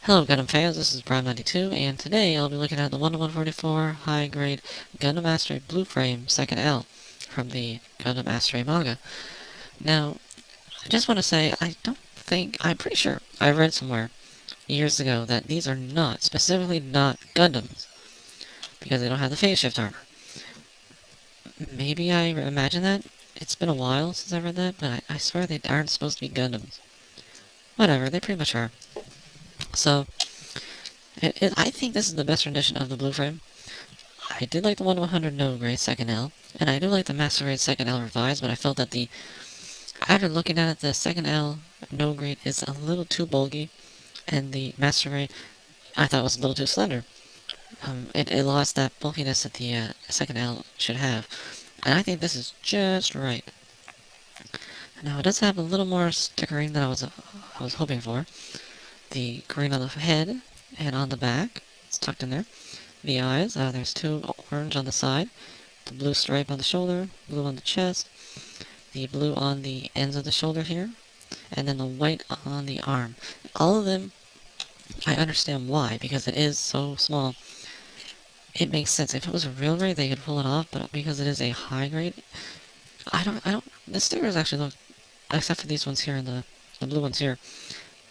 Hello Gundam fans, this is Prime92, and today I'll be looking at the 1-144 high-grade Gundam Astray Blue Frame 2nd L from the Gundam Astray manga. Now, I just want to say, I'm pretty sure I read somewhere years ago that these are specifically not Gundams, because they don't have the phase shift armor. Maybe I imagined that? It's been a while since I read that, but I swear they aren't supposed to be Gundams. Whatever, they pretty much are. So, I think this is the best rendition of the Blue Frame. I did like the 1-100 No Grade 2nd L, and I do like the Master Grade 2nd L revised, but I felt that after looking at it, the 2nd L No Grade is a little too bulky, and the Master Grade I thought was a little too slender. It lost that bulkiness that the 2nd L should have, and I think this is just right. Now, it does have a little more stickering than I was hoping for. The green on the head and on the back, it's tucked in there. The eyes, there's two orange on the side, the blue stripe on the shoulder, blue on the chest, the blue on the ends of the shoulder here, and then the white on the arm. All of them, I understand why, because it is so small. It makes sense. If it was a real grade, they could pull it off, but because it is a high grade, the stickers actually look, except for these ones here and the blue ones here,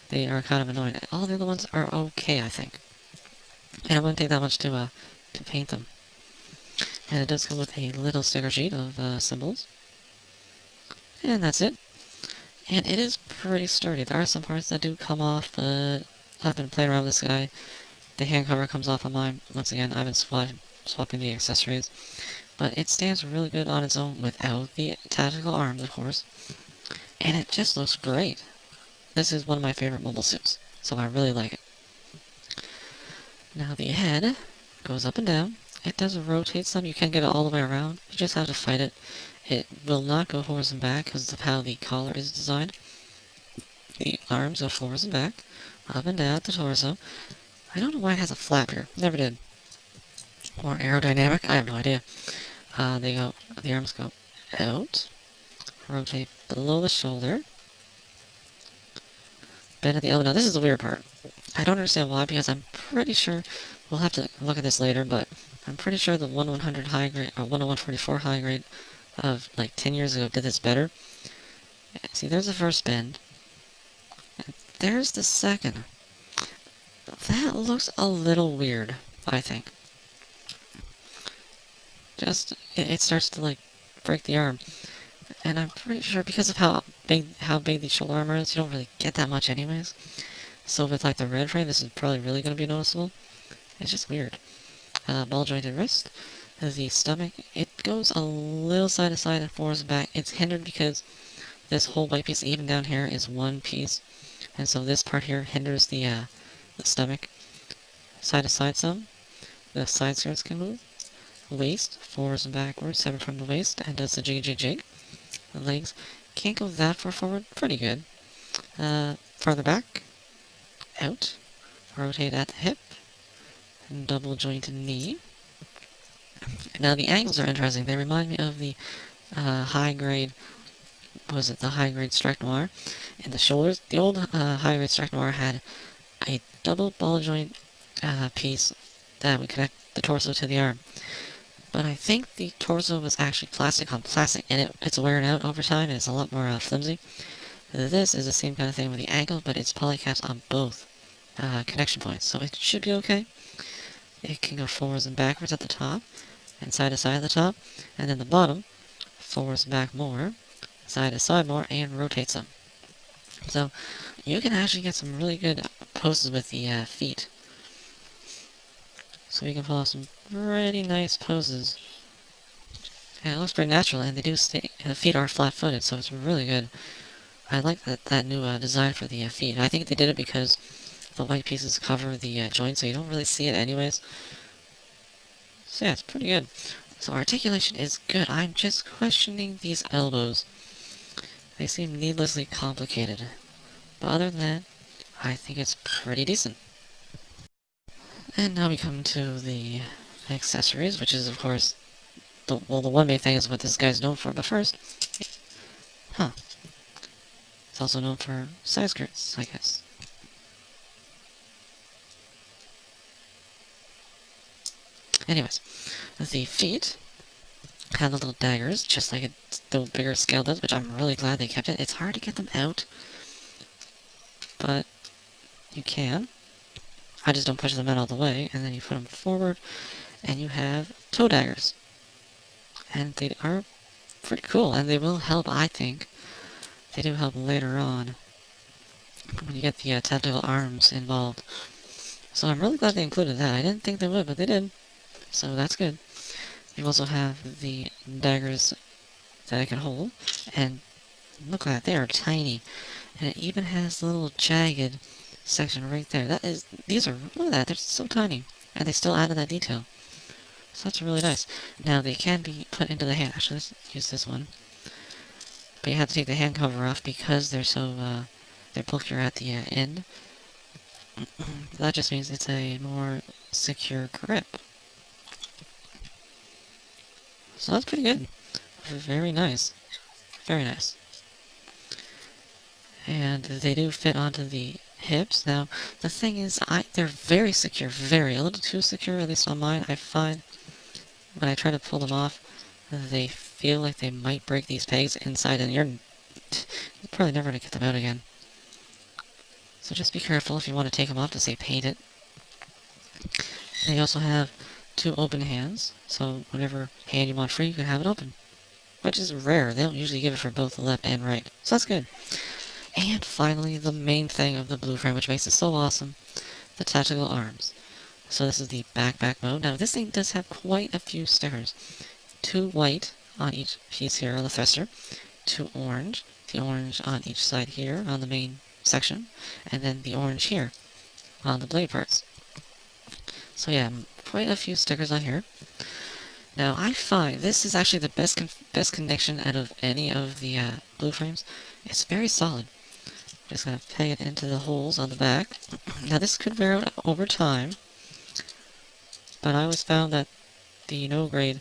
they are kind of annoying. All the other ones are okay, I think. And it wouldn't take that much to paint them. And it does come with a little sticker sheet of symbols. And that's it. And it is pretty sturdy. There are some parts that do come off, but I've been playing around with this guy. The hand cover comes off on mine. Once again, I've been swapping the accessories. But it stands really good on its own without the tactical arms, of course. And it just looks great. This is one of my favorite mobile suits, so I really like it. Now the head goes up and down. It does rotate some. You can get it all the way around. You just have to fight it. It will not go forwards and back because of how the collar is designed. The arms go forwards and back, up and down the torso. I don't know why it has a flap here. Never did. More aerodynamic? I have no idea. The arms go out, rotate below the shoulder, bend at the elbow. Now this is the weird part. I don't understand why, because I'm pretty sure, we'll have to look at this later, but I'm pretty sure the 1-100 high grade, or 1-144 high grade of like 10 years ago did this better. See, there's the first bend. And there's the second. That looks a little weird, I think. It starts to like break the arm. And I'm pretty sure because of how big the shoulder armor is, you don't really get that much anyways. So with like the red frame, this is probably really going to be noticeable. It's just weird. Ball jointed wrist. The stomach, it goes a little side to side and forwards and back. It's hindered because this whole white piece, even down here, is one piece. And so this part here hinders the stomach side to side some. The side skirts can move. Waist, forwards and backwards, separate from the waist, and does the jig. The legs can't go that far forward. Pretty good. Farther back. Out. Rotate at the hip. And double jointed knee. Now the angles are interesting. They remind me of the high grade. Was it the high grade Strike Noir? In the shoulders, the old high grade Strike Noir had a double ball joint piece that would connect the torso to the arm. But I think the torso was actually plastic on plastic, and it's wearing out over time, and it's a lot more flimsy. This is the same kind of thing with the ankle, but it's polycast on both connection points, so it should be okay. It can go forwards and backwards at the top, and side to side at the top, and then the bottom, forwards and back more, side to side more, and rotates them. So you can actually get some really good poses with the feet. So you can pull off some pretty nice poses. And it looks pretty natural, and the feet are flat-footed, so it's really good. I like that new design for the feet. I think they did it because the white pieces cover the joint, so you don't really see it anyways. So yeah, it's pretty good. So articulation is good. I'm just questioning these elbows. They seem needlessly complicated. But other than that, I think it's pretty decent. And now we come to the accessories, which is, of course, the one main thing is what this guy's known for. But first, it's also known for side skirts, I guess. Anyways, the feet have the little daggers, just like the bigger scale does, which I'm really glad they kept it. It's hard to get them out, but you can. I just don't push them out all the way, and then you put them forward, and you have toe daggers. And they are pretty cool, and they will help, I think. They do help later on, when you get the tactical arms involved. So I'm really glad they included that. I didn't think they would, but they did. So that's good. You also have the daggers that I can hold, and look at that, they are tiny. And it even has the little jagged section right there. These are, look at that, they're so tiny. And they still added that detail. So that's really nice. Now, they can be put into the hand. Actually, let's use this one. But you have to take the hand cover off because they're so, they're bulkier at the end. That just means it's a more secure grip. So that's pretty good. Very nice. Very nice. And they do fit onto the hips. Now, the thing is, they're very secure. A little too secure, at least on mine. I find when I try to pull them off, they feel like they might break these pegs inside, and you're probably never going to get them out again. So just be careful if you want to take them off to, say, paint it. They also have 2 open hands, so whatever hand you want free, you can have it open. Which is rare. They don't usually give it for both the left and right. So that's good. And finally, the main thing of the blue frame, which makes it so awesome, the tactical arms. So this is the backpack mode. Now, this thing does have quite a few stickers. 2 white on each piece here on the thruster, 2 orange, the orange on each side here on the main section, and then the orange here on the blade parts. So yeah, quite a few stickers on here. Now, I find this is actually the best connection out of any of the blue frames. It's very solid. Just gonna peg it into the holes on the back. Now, this could wear out over time, but I always found that the no grade,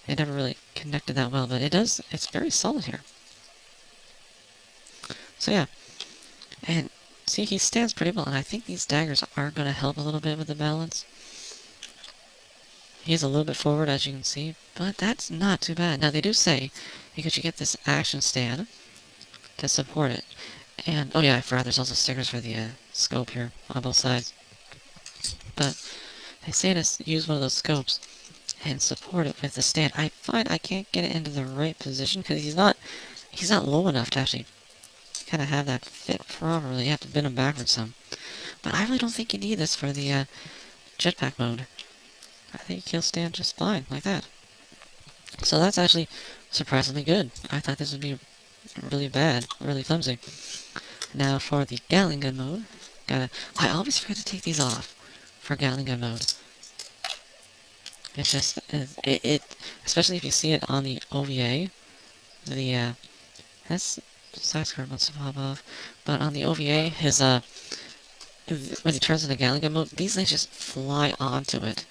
it never really connected that well, but it does. It's very solid here. So yeah, and see, he stands pretty well, and I think these daggers are gonna help a little bit with the balance. He's a little bit forward, as you can see, but that's not too bad. Now, they do say, because you get this action stand to support it. And, oh yeah, I forgot there's also stickers for the scope here on both sides. But they say to use one of those scopes and support it with the stand. I find I can't get it into the right position because he's not low enough to actually kind of have that fit properly. You have to bend him backwards some. But I really don't think you need this for the jetpack mode. I think he'll stand just fine, like that. So that's actually surprisingly good. I thought this would be really bad, really clumsy. Now for the Gatling gun mode, I always forget to take these off for Gatling gun mode. It's just, especially if you see it on the OVA, that's side skirt wants to pop off, but on the OVA, when he turns into Gatling gun mode, these things just fly onto it.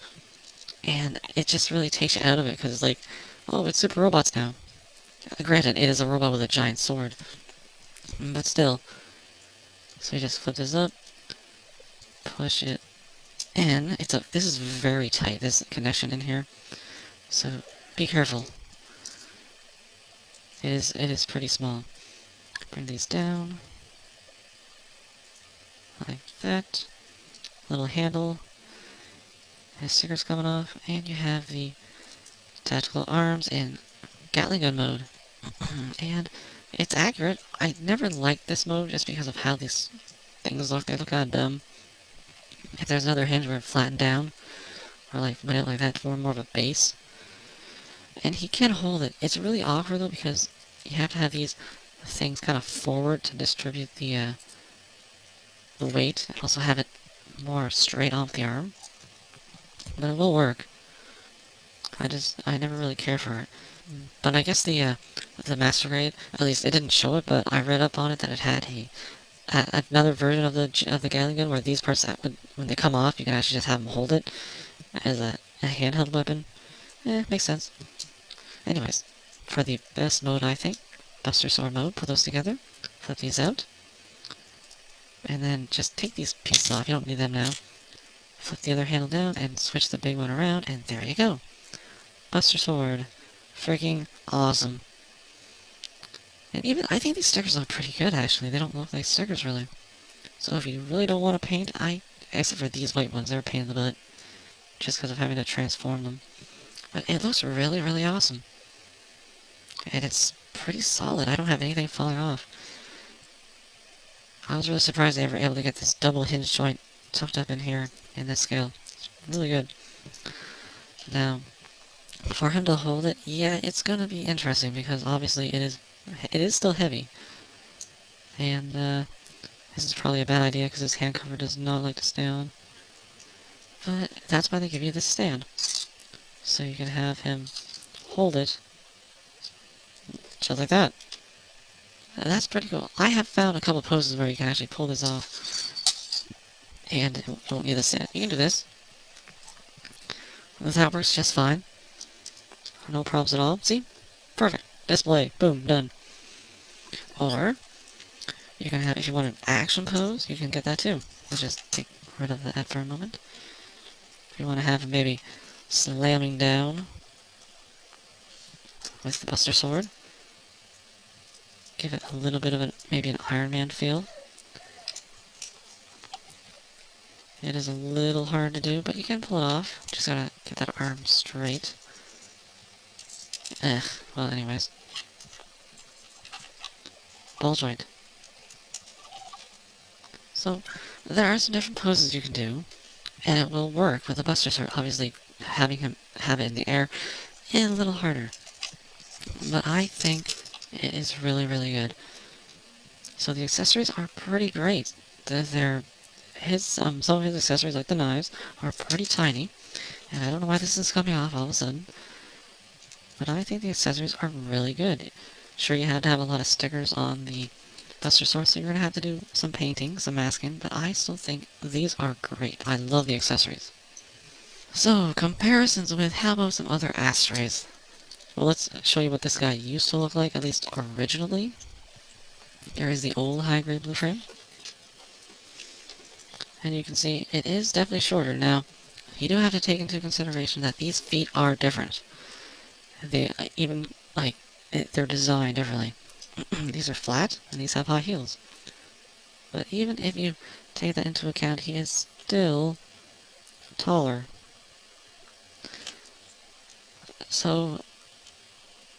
And it just really takes you out of it, because it's like, oh, it's Super Robots now. Granted, it is a robot with a giant sword, but still. So you just flip this up, push it in. This is very tight, this connection in here. So be careful. It is pretty small. Bring these down. Like that. Little handle. And stickers coming off, and you have the tactical arms in Gatling gun mode. And it's accurate. I never liked this mode just because of how these things look. They look kind of dumb. If there's another hinge where it flattened down, or like went out like that to form more of a base. And he can hold it. It's really awkward though because you have to have these things kind of forward to distribute the weight, and also have it more straight off the arm. But it will work. I never really care for it. But I guess the Master Grade, at least it didn't show it, but I read up on it that it had another version of the Gatling gun where these parts, when they come off, you can actually just have them hold it as a handheld weapon. Makes sense. Anyways, for the best mode, I think, Buster Sword mode, put those together, flip these out, and then just take these pieces off. You don't need them now. flip the other handle down and switch the big one around, and there you go. Buster Sword. Freaking awesome. And even, I think these stickers look pretty good, actually. They don't look like stickers, really. So if you really don't want to paint, except for these white ones, they're a pain in the butt. Just because of having to transform them. But it looks really, really awesome. And it's pretty solid. I don't have anything falling off. I was really surprised they were able to get this double hinge joint tucked up in here in this scale. It's really good. Now, for him to hold it, yeah, it's gonna be interesting because obviously it is still heavy. And this is probably a bad idea because his hand cover does not like to stay on. But that's why they give you this stand. So you can have him hold it just like that. That's pretty cool. I have found a couple poses where you can actually pull this off and it won't need the stand. You can do this. That works just fine. No problems at all. See? Perfect. Display. Boom. Done. Or you can have, if you want an action pose, you can get that too. Let's just take rid of that for a moment. If you want to have him maybe slamming down with the Buster Sword. Give it a little bit of maybe an Iron Man feel. It is a little hard to do, but you can pull it off. Just gotta get that arm straight. Well anyways. Ball joint. So, there are some different poses you can do, and it will work with the Buster Sword. Obviously, having him have it in the air is a little harder. But I think it is really, really good. So the accessories are pretty great. Some of his accessories, like the knives, are pretty tiny. And I don't know why this is coming off all of a sudden. But I think the accessories are really good. Sure, you had to have a lot of stickers on the Buster Sword, so you're going to have to do some painting, some masking, but I still think these are great. I love the accessories. So, comparisons with how about some other Astrays? Well, let's show you what this guy used to look like, at least originally. Here is the old high-grade blue frame. And you can see it is definitely shorter. Now, you do have to take into consideration that these feet are different. They even, they're designed differently. These are flat, and these have high heels. But even if you take that into account, he is still taller. So,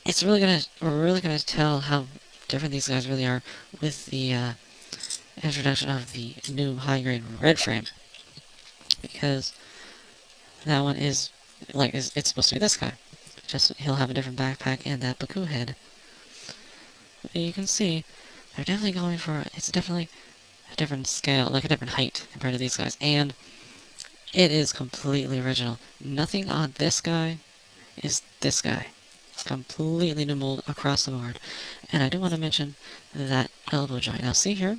we're really gonna tell how different these guys really are with the introduction of the new high-grade red frame. Because that one is, it's supposed to be this guy. Just, he'll have a different backpack and that Baku head. But you can see, they're definitely going for, it's definitely a different scale, like a different height compared to these guys. And it is completely original. Nothing on this guy is this guy. Completely new mold across the board. And I do want to mention that elbow joint. Now see here?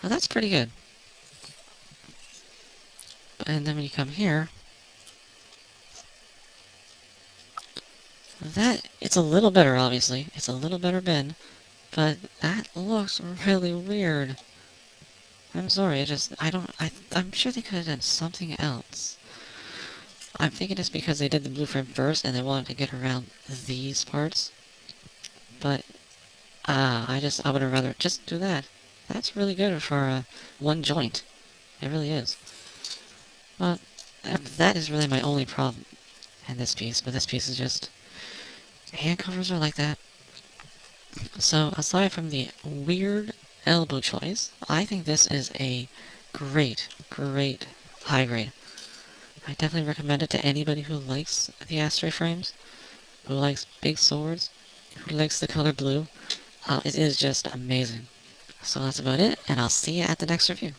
Well, that's pretty good. And then when you come here, it's a little better, obviously. It's a little better bend, but that looks really weird. I'm sorry, I'm sure they could have done something else. I'm thinking it's because they did the blue frame first and they wanted to get around these parts. But, I would have rather just do that. That's really good for one joint. It really is. But, that is really my only problem in this piece. But this piece is just, hand covers are like that. So, aside from the weird elbow choice, I think this is a great, great high grade. I definitely recommend it to anybody who likes the Astray frames, who likes big swords, who likes the color blue. It is just amazing. So that's about it, and I'll see you at the next review.